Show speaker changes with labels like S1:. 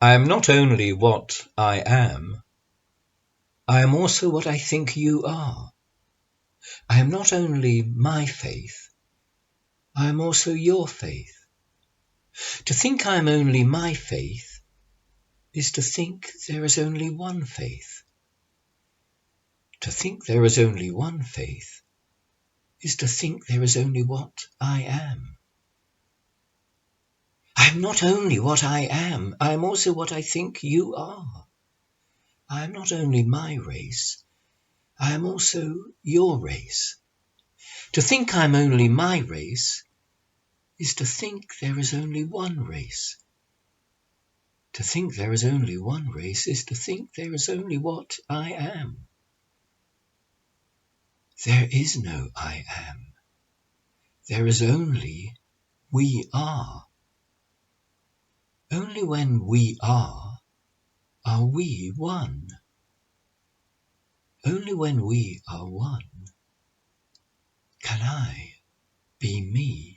S1: I am not only what I am also what I think you are. I am not only my faith, I am also your faith. To think I am only my faith is to think there is only one faith. To think there is only one faith is to think there is only what I am. I am not only what I am also what I think you are. I am not only my race, I am also your race. To think I am only my race is to think there is only one race. To think there is only one race is to think there is only what I am. There is no I am. There is only we are. Only when we are we one. Only when we are one can I be me.